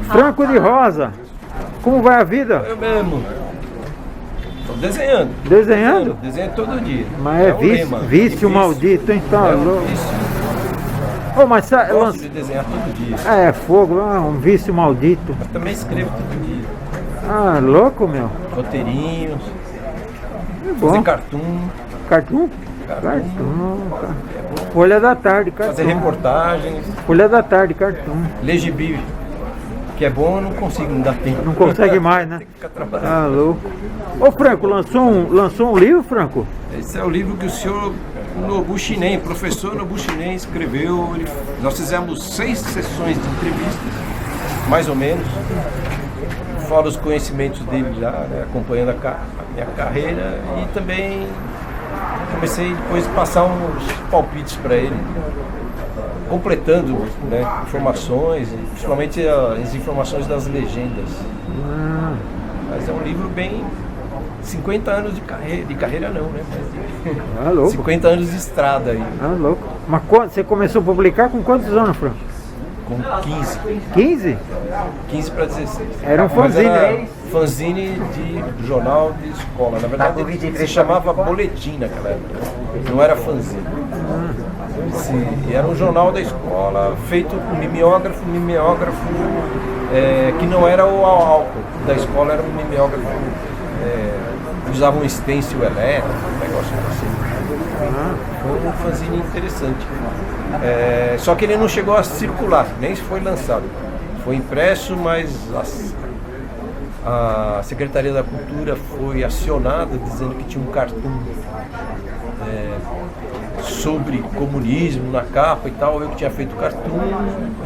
Franco de Rosa, como vai a vida? Eu mesmo. Tô desenhando. Desenhando? Desenho todo dia. Mas é vício maldito, hein? Tá louco. Oh, mas Eu gosto de desenhar todo dia. É fogo, um vício maldito. Mas também escrevo todo dia. Ah, louco, meu. Roteirinhos. É bom. Fazer cartoon. Cartoon? Cartoon. Folha da tarde, cartoon. Fazer reportagens. Folha da tarde, cartoon. Ler gibi. Que é bom, eu não consigo, não dá tempo. Não consegue mais, né? Tem que ficar trabalhando. Ah, louco. Ô, Franco, lançou um livro, Franco? Esse é o livro que o senhor Nobu Shinen, professor Nobu Shinen, escreveu. Nós fizemos 6 sessões de entrevistas, mais ou menos. Fora os conhecimentos dele já, né, acompanhando a minha carreira. E também comecei depois a passar uns palpites para ele, completando, né, informações, principalmente as informações das legendas. Mas é um livro bem... 50 anos de carreira não, né? Ah, louco. 50 anos de estrada aí. Ah, louco. Mas você começou a publicar com quantos anos, Franco? Com 15. 15? 15 para 16. Era um fanzine, era fanzine de jornal de escola. Na verdade, se chamava boletim naquela época. Não era fanzine. E era um jornal da escola feito com mimeógrafo, que não era o álcool da escola, era um mimeógrafo, usava um stencil elétrico, um negócio assim. Foi um fanzine interessante. Só que ele não chegou a circular, nem foi lançado. Foi impresso, mas a Secretaria da Cultura foi acionada dizendo que tinha um cartoon sobre comunismo na capa e tal. Eu que tinha feito cartoon,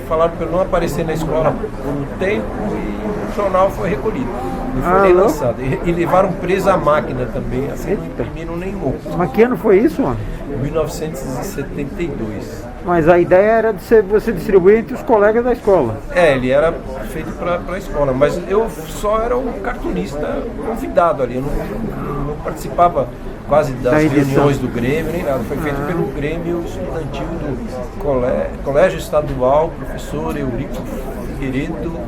falaram para eu não aparecer na escola por um tempo e o jornal foi recolhido. Não foi nem lançado. E levaram presa a máquina também, assim, não imprimiram nenhum. Mas que ano foi isso, mano? 1972. Mas a ideia era de você distribuir entre os colegas da escola. Ele era feito para a escola, mas eu só era um cartunista convidado ali, eu não participava quase das reuniões do Grêmio, nem nada. Foi feito pelo Grêmio Estudantil do Colégio Estadual Professor Eurico Figueiredo,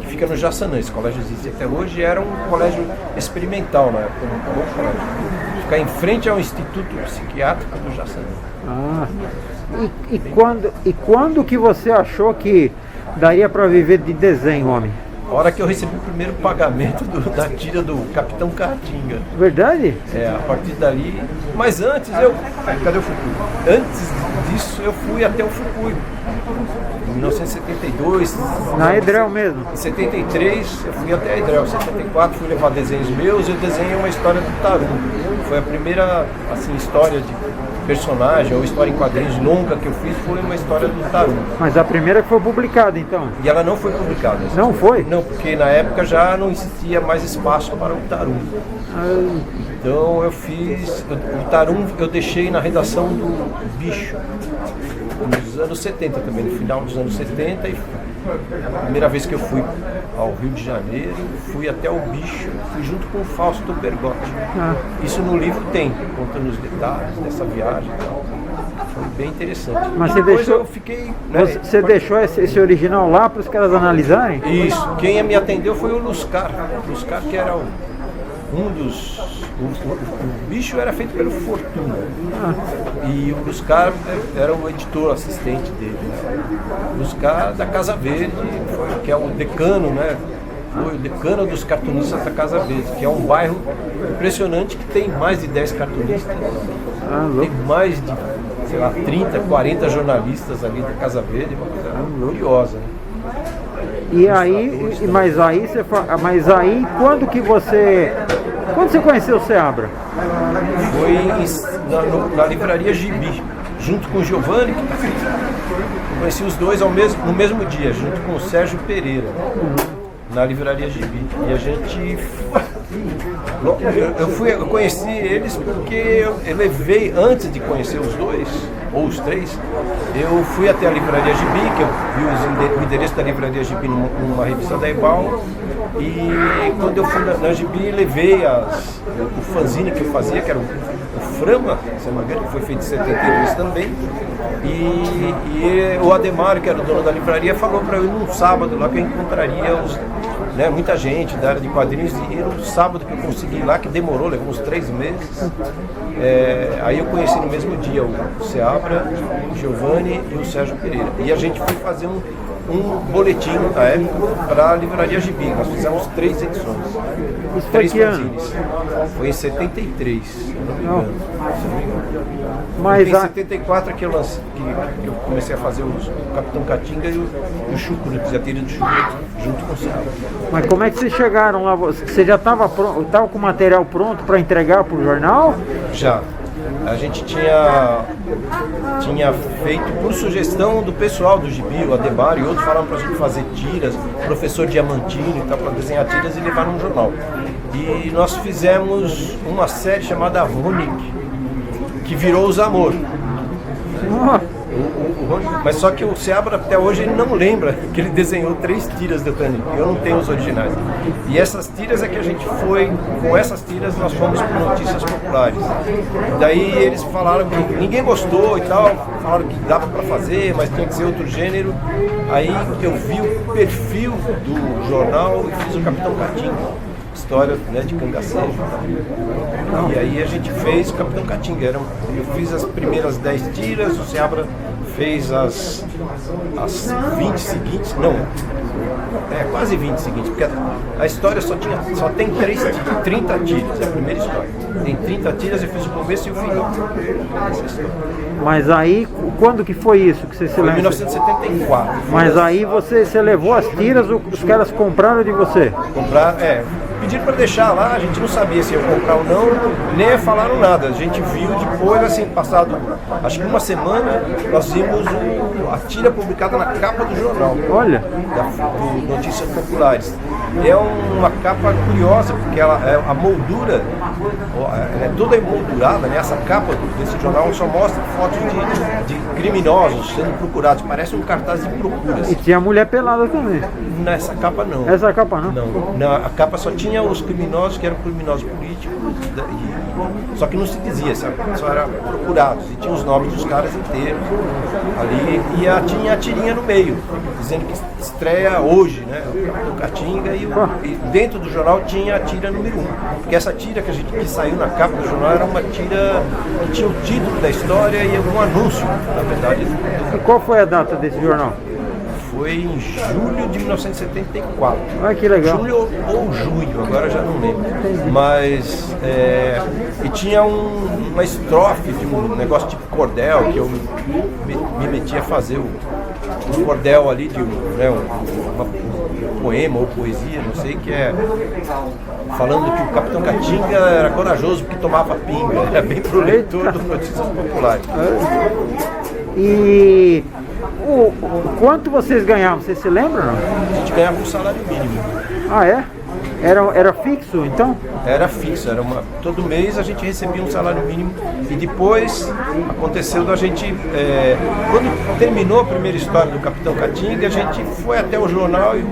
que fica no Jaçanã. Esse colégio existe até hoje, era um colégio experimental na época, um bom colégio. Fica em frente ao Instituto Psiquiátrico do Jaçanã. E quando que você achou que daria para viver de desenho, homem? A hora que eu recebi o primeiro pagamento da tira do Capitão Caatinga. Verdade? A partir dali. Mas antes cadê o Fukui? Antes disso eu fui até o Fukui. Em 1972. Na Edrel mesmo? Em 73 eu fui até a Edrel. Em 74 fui levar desenhos meus. Eu desenhei uma história do Tarum. Foi a primeira história de personagem ou história em quadrinhos longa que eu fiz, foi uma história do Tarum. Mas a primeira que foi publicada, então? E ela não foi publicada. Não foi? Não, porque na época já não existia mais espaço para o Tarum. Então eu fiz... O Tarum eu deixei na redação do Bicho, nos anos 70 também, no final dos anos 70. E a primeira vez que eu fui ao Rio de Janeiro, fui até o Bicho, fui junto com o Fausto Bergotti. Isso no livro tem, contando os detalhes dessa viagem e tal. Foi bem interessante. Mas eu fiquei... Você deixou esse original lá para os caras analisarem? Isso. Quem me atendeu foi o Luscar. O Luscar, que era um dos... O Bicho era feito pelo Fortuna. E o Luscar era o editor assistente dele. O Luscar da Casa Verde, que é o decano, né? Foi o decano dos cartunistas da Casa Verde, que é um bairro impressionante que tem mais de 10 cartunistas. Tem mais de, 30, 40 jornalistas ali da Casa Verde, uma coisa curiosa, né? Mas aí quando você conheceu o Seabra? Foi na livraria Gibi, junto com o Giovanni, conheci os dois no mesmo dia, junto com o Sérgio Pereira, na livraria Gibi. E a gente... Eu conheci eles porque eu levei, antes de conhecer os dois, ou os três, eu fui até a livraria Gibi, que eu vi o endereço da livraria Gibi numa revista da Ebal, e quando eu fui na Gibi, levei o fanzine que eu fazia, que era o Frama, que foi feito em 72 também. E o Ademar, que era o dono da livraria, falou para eu ir num sábado lá que eu encontraria muita gente da área de quadrinhos. E no sábado que eu consegui ir lá, que demorou, levou uns 3 meses. Aí eu conheci no mesmo dia o Seabra, o Giovanni e o Sérgio Pereira. E a gente foi fazer um boletim na época para a Livraria Gibi. Nós fizemos 3 edições. Isso foi que ano? Foi em 73, se eu não me engano. Mas em 74 que eu comecei a fazer o Capitão Catinga e o Chucrutes, a tira do Chucrutes, junto com o Seabra. Mas como é que vocês chegaram lá? Você já estava com o material pronto para entregar para o jornal? Já. A gente tinha feito por sugestão do pessoal do Gibi, o Ademar e outros falaram pra gente fazer tiras, o professor Diamantini e tal, para desenhar tiras e levar num jornal. E nós fizemos uma série chamada Ronick, que virou Os Amor. Mas só que o Seabra até hoje ele não lembra que ele desenhou 3 tiras do Tani. Eu não tenho os originais. E essas tiras é que a gente foi, com essas tiras nós fomos para Notícias Populares. Daí eles falaram que ninguém gostou e tal, falaram que dava para fazer, mas tinha que ser outro gênero. Aí eu vi o perfil do jornal e fiz o Capitão Catinga. História de cangaceiro. E aí a gente fez o Capitão Catinga. Eu fiz as primeiras 10 tiras, o Seabra fez as 20 seguintes, quase 20 seguintes, porque a história só tem 30 tiras, é a primeira história. Tem 30 tiras, eu fiz o começo e o final. Mas aí, quando que foi isso que você se lembra? Foi em 1974. Mas aí você levou as tiras, os caras compraram de você? Pediram para deixar lá, a gente não sabia se ia comprar ou não, nem falaram nada. A gente viu depois, assim, passado acho que uma semana, nós vimos a tira publicada na capa do jornal. Olha! Do Notícias Populares. É uma capa curiosa, porque a moldura, ela é toda emoldurada, né? Essa capa desse jornal só mostra fotos de criminosos sendo procurados, parece um cartaz de procuras. E tinha mulher pelada também? Nessa capa não. Essa capa não? Não, a capa só tinha os criminosos que eram criminosos políticos, só que não se dizia, sabe? Só eram procurados, e tinha os nomes dos caras inteiros ali, e tinha a tirinha no meio, dizendo que estreia hoje, né? O Catinga, e dentro do jornal tinha a tira número 1, porque essa tira que saiu na capa do jornal era uma tira que tinha o título da história e algum anúncio, na verdade. E qual foi a data desse jornal? Foi em julho de 1974. Ah, que legal. Julho ou junho, agora já não lembro. Mas, e tinha uma estrofe de um negócio tipo cordel, que eu me meti a fazer um cordel ali de um poema ou poesia, não sei, que é falando que o Capitão Catinga era corajoso porque tomava pinga. Era bem pro leitor do Notícias Populares. E quanto vocês ganhavam? Vocês se lembram? Não? A gente ganhava um salário mínimo. Ah, é? Era fixo, então? Era fixo, todo mês a gente recebia um salário mínimo e depois aconteceu da gente, quando terminou a primeira história do Capitão Catinga, a gente foi até o jornal e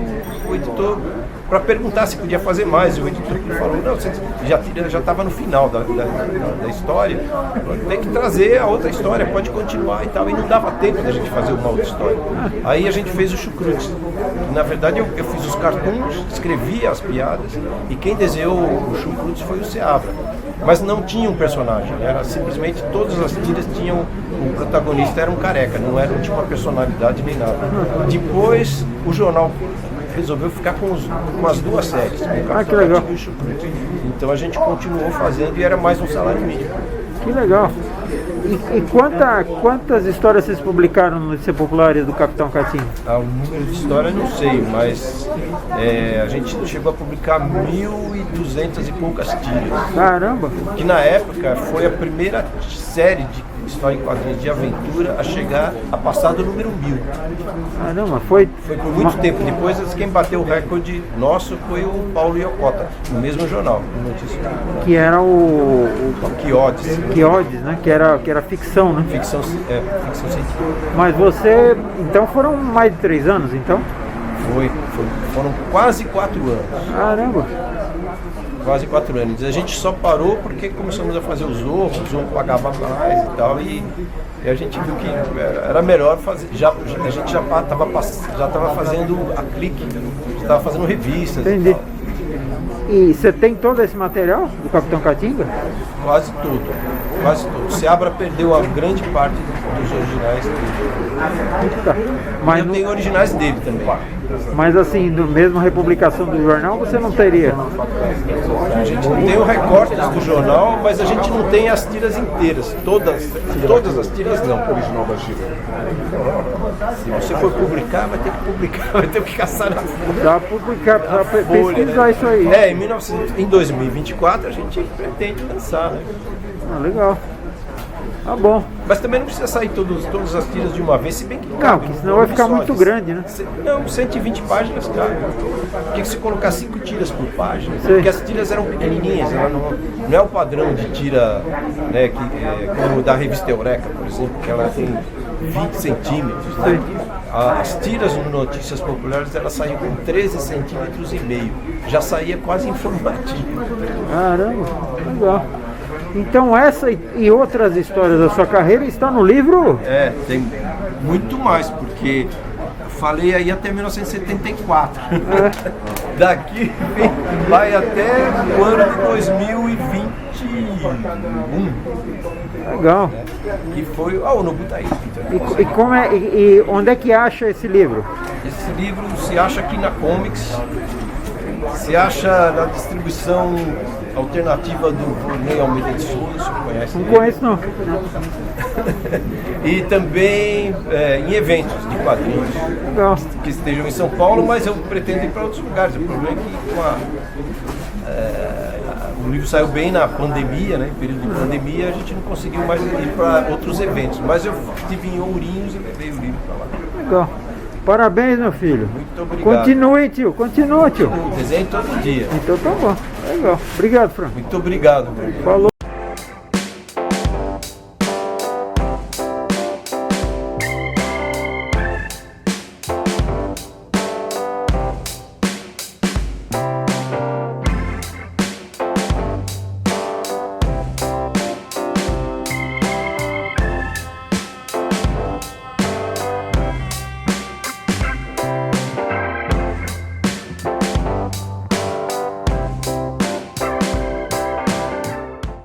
o editor para perguntar se podia fazer mais. E o editor falou, não, você já estava no final da história, tem que trazer a outra história, pode continuar e tal. E não dava tempo da gente fazer uma outra história. Aí a gente fez o Chucrutes. Na verdade eu fiz os cartoons, escrevi as piadas, e quem desenhou o Chucrutes foi o Seabra. Mas não tinha um personagem, era simplesmente todas as tiras tinham, o protagonista era um careca, não tinha uma personalidade nem nada. Depois o jornal resolveu ficar com as 2 séries, com o Capitão Catinga e o Chucrutes. Então a gente continuou fazendo e era mais um salário mínimo. Que legal! E quantas histórias vocês publicaram no Notícias Populares do Capitão Catinga? O número de histórias não sei, mas a gente chegou a publicar 1.200 e poucas tiras. Caramba! Que na época foi a primeira série de história em quadrinhos de aventura a passar do número 1000. Caramba, foi por muito tempo. Depois quem bateu o recorde nosso foi o Paulo Iocota, no mesmo jornal, no Notícias. Que era o Quiodes, né? Que era ficção, né? Ficção científica. Mas você, então foram mais de 3 anos, então? Foram quase 4 anos. Caramba! quase 4 anos. A gente só parou porque começamos a fazer o Zorro pagava mais e tal, e a gente viu que era melhor fazer. A gente já estava fazendo a Clique, já estava fazendo revistas. Entendi. E tal. E você tem todo esse material do Capitão Caatinga? Quase tudo. O Seabra perdeu a grande parte dos originais dele. Tá. Mas, Eu tenho originais dele também. mas assim, no mesmo republicação do jornal você não teria? A gente não tem o recortes do jornal, mas a gente não tem as tiras inteiras. Todas as tiras não. Original da tira. Se você for publicar, vai ter que caçar na folha. Dá para publicar, para pesquisar, né? Isso aí. Em 2024 a gente pretende lançar, né? Ah, legal. Tá bom. Mas também não precisa sair todas as tiras de uma vez, se bem que Não, cabe, porque senão vai ficar muito grande, né? Não, 120 páginas cabe. Porque se colocar 5 tiras por página, Sim. porque as tiras eram pequenininhas, ela não é o padrão de tira, né, como da revista Eureka, por exemplo, que ela tem 20 centímetros. Né? As tiras no Notícias Populares, elas saíam com 13 centímetros e meio. Já saía quase informativo. Caramba, legal. Então essa e outras histórias da sua carreira está no livro? Tem muito mais, porque eu falei aí até 1974. Daqui vai até o ano de 2021. Legal. Que foi. O Nobu tá aí. E como e onde é que acha esse livro? Esse livro se acha aqui na Comics, se acha na distribuição alternativa do Vorney Almeida de Souza, você conhece? Não conheço não. E também em eventos de quadrinhos Legal. que estejam em São Paulo, mas eu pretendo ir para outros lugares. O problema é que o livro saiu bem na pandemia, né? Em período de pandemia, a gente não conseguiu mais ir para outros eventos. Mas eu estive em Ourinhos e levei o livro para lá. Legal. Parabéns, meu filho. Muito obrigado. Continue, tio. Continua, tio. Desenho todo dia. Então tá bom. Legal. Obrigado, Fran. Muito obrigado. Falou.